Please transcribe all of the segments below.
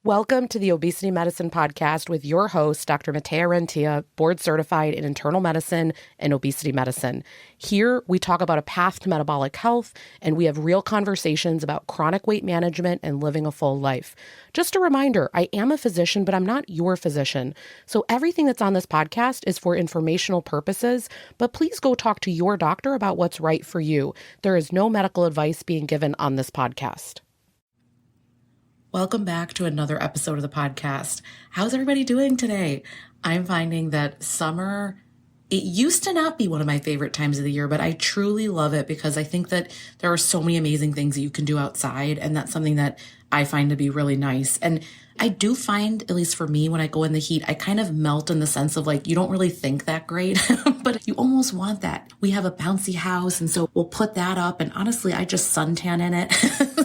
Welcome to the Obesity Medicine Podcast with your host, Dr. Rentea, board certified in internal medicine and obesity medicine. Here, we talk about a path to metabolic health, and we have real conversations about chronic weight management and living a full life. Just a reminder, I am a physician, but I'm not your physician. So everything that's on this podcast is for informational purposes, but please go talk to your doctor about what's right for you. There is no medical advice being given on this podcast. Welcome back to another episode of the podcast. How's everybody doing today? I'm finding that summer, it used to not be one of my favorite times of the year, but I truly love it because I think that there are so many amazing things that you can do outside, and that's something that I find to be really nice. And I do find, at least for me, when I go in the heat, I kind of melt in the sense of like, you don't really think that great, but you almost want that. We have a bouncy house, and so we'll put that up, and honestly, I just suntan in it.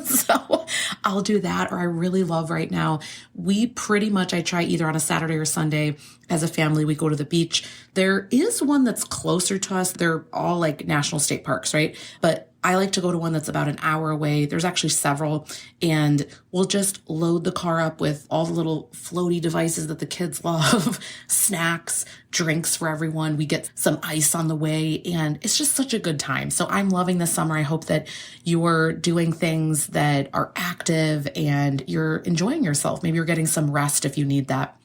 So I'll do that. Or I really love right now, we pretty much, I try either on a Saturday or Sunday as a family, we go to the beach. There is one that's closer to us. They're all like national state parks, right? But I like to go to one that's about an hour away. There's actually several, and we'll just load the car up with all the little floaty devices that the kids love, snacks, drinks for everyone. We get some ice on the way, and it's just such a good time. So I'm loving this summer. I hope that you're doing things that are active and you're enjoying yourself. Maybe you're getting some rest if you need that.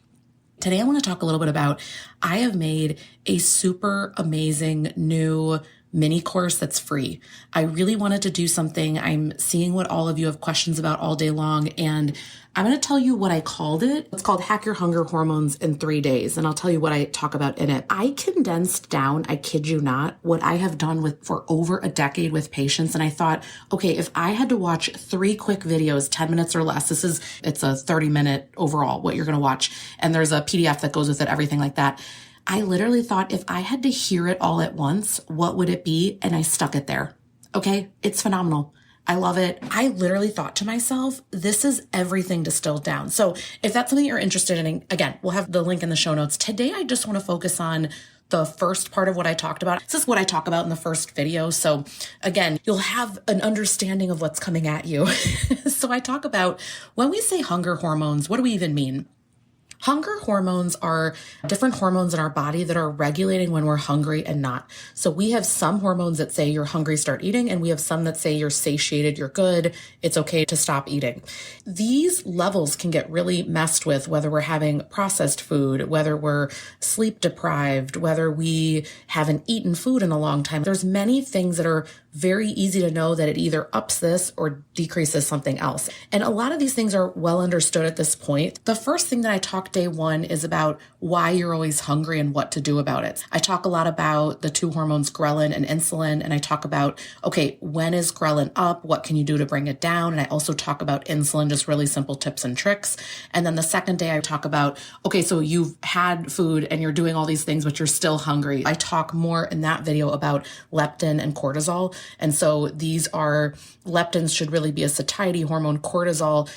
Today, I want to talk a little bit about, I have made a super amazing new mini course that's free. I really wanted to do something. I'm seeing what all of you have questions about all day long, and I'm going to tell you what I called it. It's called Hack Your Hunger Hormones in 3 days, and I'll tell you what I talk about in it. I condensed down, I kid you not, what I have done for over a decade with patients, and I thought, okay, if I had to watch 3 quick videos, 10 minutes or less, it's a 30-minute overall, what you're going to watch, and there's a PDF that goes with it, everything like that. I literally thought if I had to hear it all at once, what would it be? And I stuck it there. Okay. It's phenomenal. I love it. I literally thought to myself, this is everything distilled down. So if that's something you're interested in, again, we'll have the link in the show notes. Today, I just want to focus on the first part of what I talked about. This is what I talk about in the first video. So again, you'll have an understanding of what's coming at you. So I talk about when we say hunger hormones, what do we even mean? Hunger hormones are different hormones in our body that are regulating when we're hungry and not. So we have some hormones that say you're hungry, start eating, and we have some that say you're satiated, you're good, it's okay to stop eating. These levels can get really messed with whether we're having processed food, whether we're sleep deprived, whether we haven't eaten food in a long time. There's many things that are very easy to know that it either ups this or decreases something else. And a lot of these things are well understood at this point. The first thing that I talk day one is about why you're always hungry and what to do about it. I talk a lot about the 2 hormones, ghrelin and insulin, and I talk about, okay, when is ghrelin up? What can you do to bring it down? And I also talk about insulin, just really simple tips and tricks. And then the second day I talk about, okay, so you've had food and you're doing all these things, but you're still hungry. I talk more in that video about leptin and cortisol. And so these are, leptins should really be a satiety hormone. Cortisol,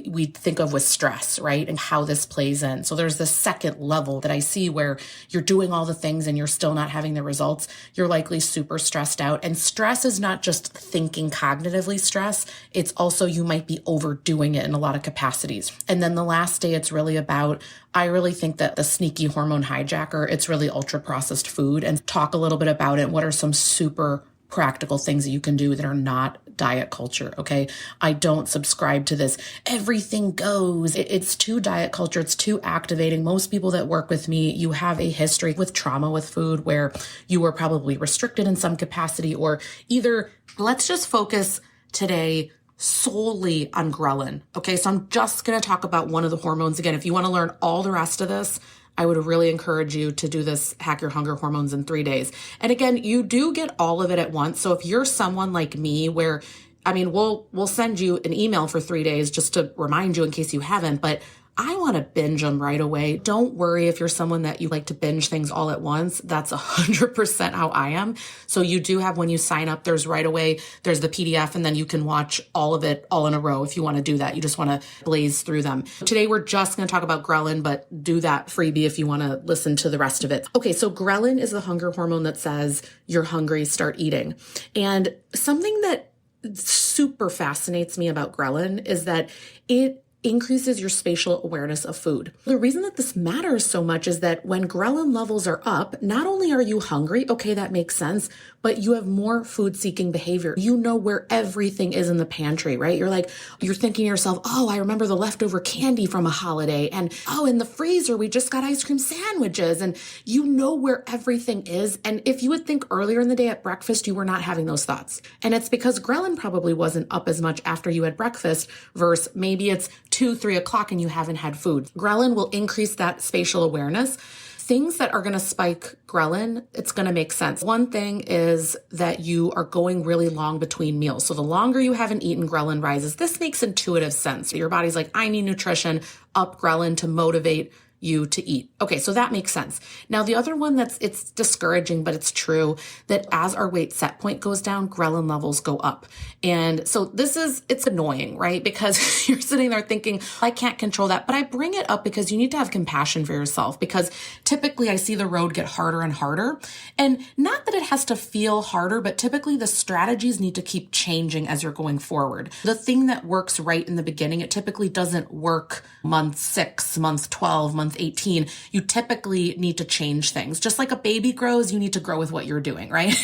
we think of with stress, right? And how this plays in. So there's the second level that I see where you're doing all the things and you're still not having the results. You're likely super stressed out. And stress is not just thinking cognitively stress. It's also, you might be overdoing it in a lot of capacities. And then the last day, it's really about, I really think that the sneaky hormone hijacker, it's really ultra processed food, and talk a little bit about it. What are some super practical things that you can do that are not diet culture. Okay. I don't subscribe to this. Everything goes. It's too diet culture. It's too activating. Most people that work with me, you have a history with trauma with food where you were probably restricted in some capacity, or either, let's just focus today solely on ghrelin. Okay. So I'm just going to talk about one of the hormones. Again, if you want to learn all the rest of this, I would really encourage you to do this Hack Your Hunger Hormones in 3 days. And again, you do get all of it at once. So if you're someone like me where, we'll send you an email for 3 days just to remind you in case you haven't, but I want to binge them right away. Don't worry if you're someone that you like to binge things all at once. That's 100% how I am. So you do have, when you sign up, there's right away, there's the PDF, and then you can watch all of it all in a row if you want to do that. You just want to blaze through them. Today, we're just going to talk about ghrelin, but do that freebie if you want to listen to the rest of it. Okay, so ghrelin is the hunger hormone that says you're hungry, start eating. And something that super fascinates me about ghrelin is that it increases your spatial awareness of food. The reason that this matters so much is that when ghrelin levels are up, not only are you hungry, okay, that makes sense, but you have more food-seeking behavior. You know where everything is in the pantry, right? You're thinking to yourself, oh, I remember the leftover candy from a holiday, and oh, in the freezer, we just got ice cream sandwiches, and you know where everything is. And if you would think earlier in the day at breakfast, you were not having those thoughts. And it's because ghrelin probably wasn't up as much after you had breakfast versus maybe it's 2-3 o'clock and you haven't had food. Ghrelin will increase that spatial awareness. Things that are going to spike ghrelin, it's going to make sense. One thing is that you are going really long between meals. So the longer you haven't eaten, ghrelin rises. This makes intuitive sense. Your body's like, I need nutrition, up ghrelin to motivate you to eat. Okay, so that makes sense. Now, the other one it's discouraging, but it's true that as our weight set point goes down, ghrelin levels go up. And so it's annoying, right? Because you're sitting there thinking, I can't control that. But I bring it up because you need to have compassion for yourself, because typically I see the road get harder and harder. And not that it has to feel harder, but typically the strategies need to keep changing as you're going forward. The thing that works right in the beginning, it typically doesn't work month 6, month 12, month 18. You typically need to change things. Just like a baby grows, you need to grow with what you're doing, right?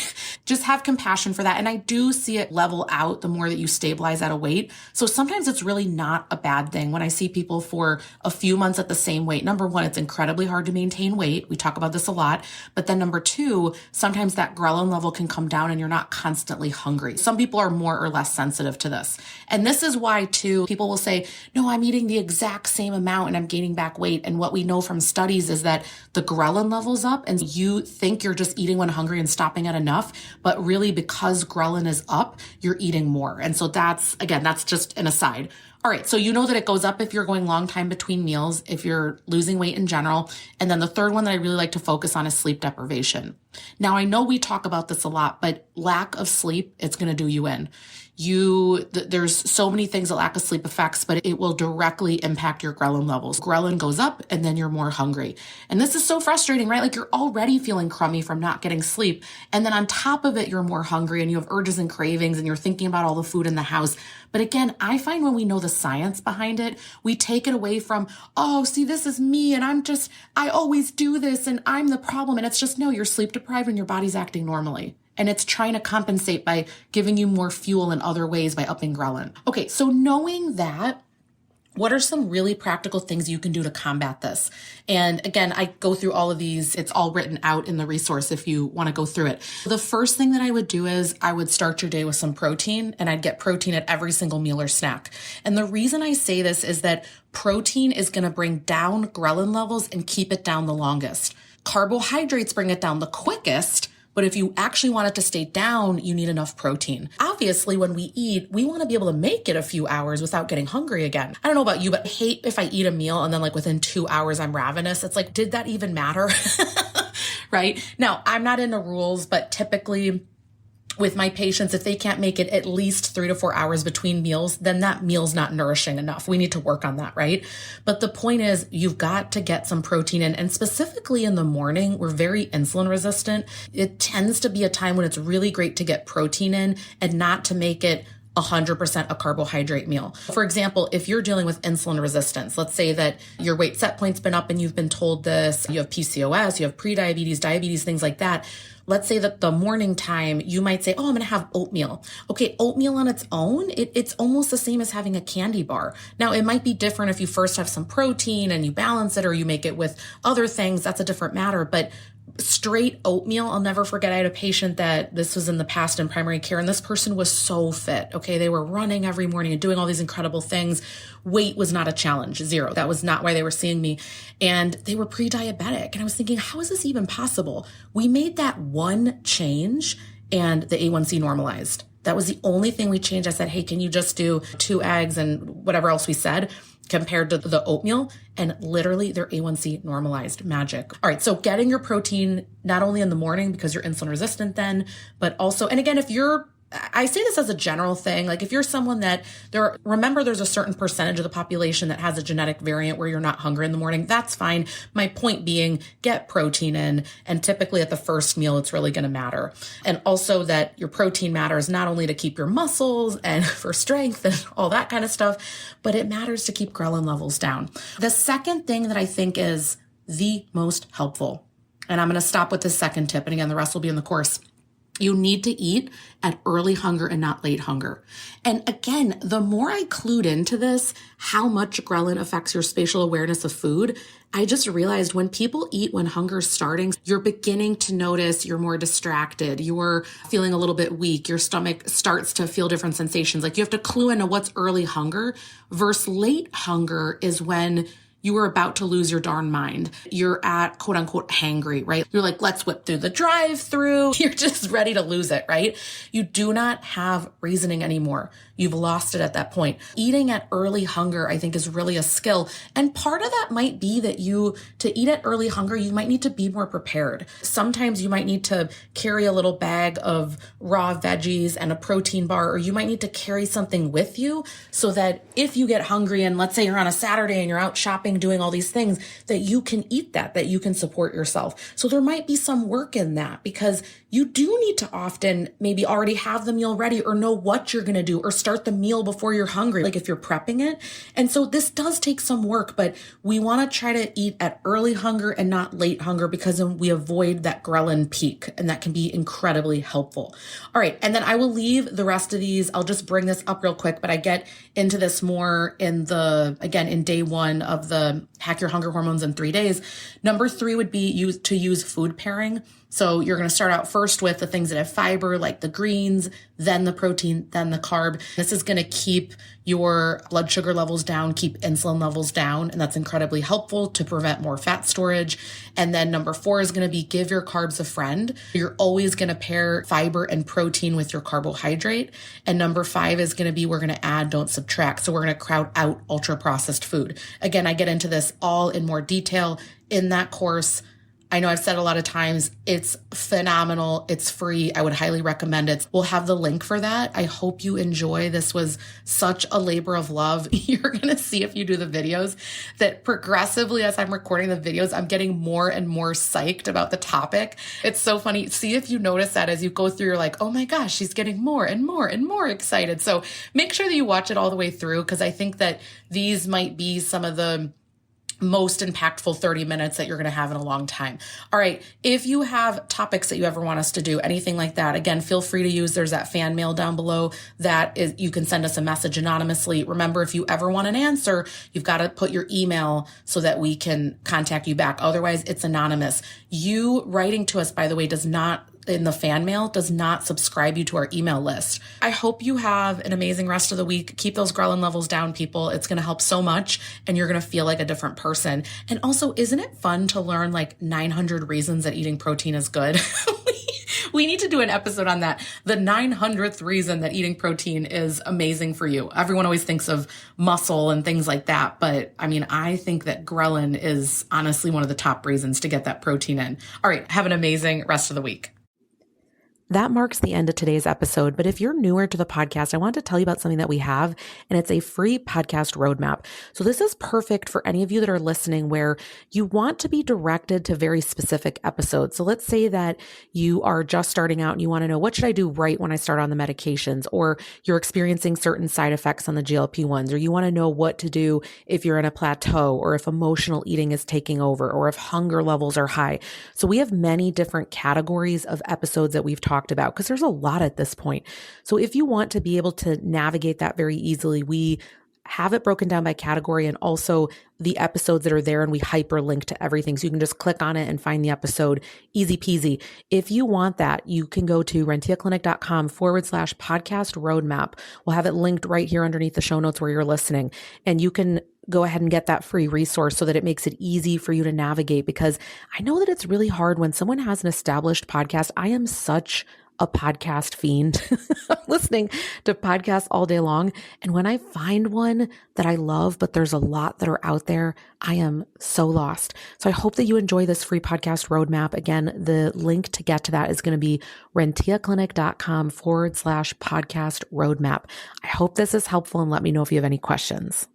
Just have compassion for that. And I do see it level out the more that you stabilize at a weight. So sometimes it's really not a bad thing when I see people for a few months at the same weight. Number one, it's incredibly hard to maintain weight. We talk about this a lot. But then number two, sometimes that ghrelin level can come down and you're not constantly hungry. Some people are more or less sensitive to this. And this is why too, people will say, no, I'm eating the exact same amount and I'm gaining back weight. And what we know from studies is that the ghrelin level's up and you think you're just eating when hungry and stopping at enough, but really because ghrelin is up, you're eating more. And so that's just an aside. All right, so you know that it goes up if you're going long time between meals, if you're losing weight in general. And then the third one that I really like to focus on is sleep deprivation. Now, I know we talk about this a lot, but lack of sleep, it's going to do you in. There's so many things that lack of sleep affects, but it will directly impact your ghrelin levels. Ghrelin goes up and then you're more hungry. And this is so frustrating, right? Like you're already feeling crummy from not getting sleep. And then on top of it, you're more hungry and you have urges and cravings and you're thinking about all the food in the house. But again, I find when we know the science behind it, we take it away from, oh, see, this is me and I always do this and I'm the problem. And it's just, no, you're sleep deprived and your body's acting normally. And it's trying to compensate by giving you more fuel in other ways by upping ghrelin. Okay, so knowing that, what are some really practical things you can do to combat this? And again, I go through all of these. It's all written out in the resource if you want to go through it. The first thing that I would do is I would start your day with some protein, and I'd get protein at every single meal or snack. And the reason I say this is that protein is going to bring down ghrelin levels and keep it down the longest. Carbohydrates bring it down the quickest. But if you actually want it to stay down, you need enough protein. Obviously, when we eat, we want to be able to make it a few hours without getting hungry again. I don't know about you, but I hate if I eat a meal and then like within 2 hours, I'm ravenous. It's like, did that even matter? Right? Now, I'm not into rules, but typically with my patients, if they can't make it at least 3 to 4 hours between meals, then that meal's not nourishing enough. We need to work on that, right? But the point is, you've got to get some protein in. And specifically in the morning, we're very insulin resistant. It tends to be a time when it's really great to get protein in and not to make it 100% a carbohydrate meal. For example, if you're dealing with insulin resistance, let's say that your weight set point's been up and you've been told this, you have PCOS, you have pre-diabetes, diabetes, things like that. Let's say that the morning time, you might say, oh, I'm going to have oatmeal. Okay, oatmeal on its own, it's almost the same as having a candy bar. Now, it might be different if you first have some protein and you balance it or you make it with other things. That's a different matter. But straight oatmeal, I'll never forget. I had a patient that this was in the past in primary care, and this person was so fit. Okay, they were running every morning and doing all these incredible things. Weight was not a challenge, 0. That was not why they were seeing me. And they were pre-diabetic. And I was thinking, how is this even possible? We made that one change and the A1C normalized. That was the only thing we changed. I said, hey, can you just do 2 eggs and whatever else we said compared to the oatmeal? And literally their A1C normalized. Magic. All right. So getting your protein not only in the morning because you're insulin resistant then, but also, and again, if you're I say this as a general thing. Like if you're someone that remember there's a certain percentage of the population that has a genetic variant where you're not hungry in the morning. That's fine. My point being, get protein in. And typically at the first meal, it's really going to matter. And also that your protein matters not only to keep your muscles and for strength and all that kind of stuff, but it matters to keep ghrelin levels down. The second thing that I think is the most helpful, and I'm going to stop with the second tip, and again, the rest will be in the course. You need to eat at early hunger and not late hunger. And again, the more I clued into this, how much ghrelin affects your spatial awareness of food, I just realized when people eat when hunger's starting, you're beginning to notice you're more distracted. You're feeling a little bit weak. Your stomach starts to feel different sensations. Like you have to clue into what's early hunger versus late hunger is when you were about to lose your darn mind. You're at quote unquote hangry, right? You're like, let's whip through the drive-through. You're just ready to lose it, right? You do not have reasoning anymore. You've lost it at that point. Eating at early hunger, I think, is really a skill. And part of that might be that to eat at early hunger, you might need to be more prepared. Sometimes you might need to carry a little bag of raw veggies and a protein bar, or you might need to carry something with you so that if you get hungry and let's say you're on a Saturday and you're out shopping, doing all these things, that you can eat that you can support yourself. So there might be some work in that because you do need to often maybe already have the meal ready or know what you're going to do or start the meal before you're hungry, like if you're prepping it. And so this does take some work, but we want to try to eat at early hunger and not late hunger because then we avoid that ghrelin peak, and that can be incredibly helpful. All right. And then I will leave the rest of these. I'll just bring this up real quick, but I get into this more in day one of the Hack Your Hunger Hormones in 3 days. Number 3 would be to use food pairing. So you're going to start out first with the things that have fiber, like the greens, then the protein, then the carb. This is going to keep your blood sugar levels down, keep insulin levels down, and that's incredibly helpful to prevent more fat storage. And then number 4 is going to be give your carbs a friend. You're always going to pair fiber and protein with your carbohydrate. And number 5 is going to be we're going to add, don't subtract. So we're going to crowd out ultra processed food. Again, I get into this all in more detail in that course. I know I've said a lot of times, it's phenomenal. It's free. I would highly recommend it. We'll have the link for that. I hope you enjoy. This was such a labor of love. You're going to see if you do the videos that progressively as I'm recording the videos, I'm getting more and more psyched about the topic. It's so funny. See if you notice that as you go through, you're like, oh my gosh, she's getting more and more and more excited. So make sure that you watch it all the way through because I think that these might be some of the most impactful 30 minutes that you're going to have in a long time. All right. If you have topics that you ever want us to do, anything like that, again, feel free to use, there's that fan mail down below that is, you can send us a message anonymously. Remember, if you ever want an answer, you've got to put your email so that we can contact you back. Otherwise it's anonymous. You writing to us, by the way, in the fan mail does not subscribe you to our email list. I hope you have an amazing rest of the week. Keep those ghrelin levels down, people. It's going to help so much and you're going to feel like a different person. And also, isn't it fun to learn like 900 reasons that eating protein is good? We need to do an episode on that. The 900th reason that eating protein is amazing for you. Everyone always thinks of muscle and things like that. But I mean, I think that ghrelin is honestly one of the top reasons to get that protein in. All right. Have an amazing rest of the week. That marks the end of today's episode. But if you're newer to the podcast, I want to tell you about something that we have, and it's a free podcast roadmap. So this is perfect for any of you that are listening where you want to be directed to very specific episodes. So let's say that you are just starting out and you want to know, what should I do right when I start on the medications? Or you're experiencing certain side effects on the GLP-1s, or you want to know what to do if you're in a plateau, or if emotional eating is taking over, or if hunger levels are high. So we have many different categories of episodes that we've talked about because there's a lot at this point. So if you want to be able to navigate that very easily, we have it broken down by category and also the episodes that are there, and we hyperlink to everything. So you can just click on it and find the episode, easy peasy. If you want that, you can go to renteaclinic.com/podcast roadmap. We'll have it linked right here underneath the show notes where you're listening, and you can go ahead and get that free resource so that it makes it easy for you to navigate, because I know that it's really hard when someone has an established podcast. I am such a podcast fiend. I'm listening to podcasts all day long. And when I find one that I love, but there's a lot that are out there, I am so lost. So I hope that you enjoy this free podcast roadmap. Again, the link to get to that is going to be renteaclinic.com/podcast roadmap. I hope this is helpful and let me know if you have any questions.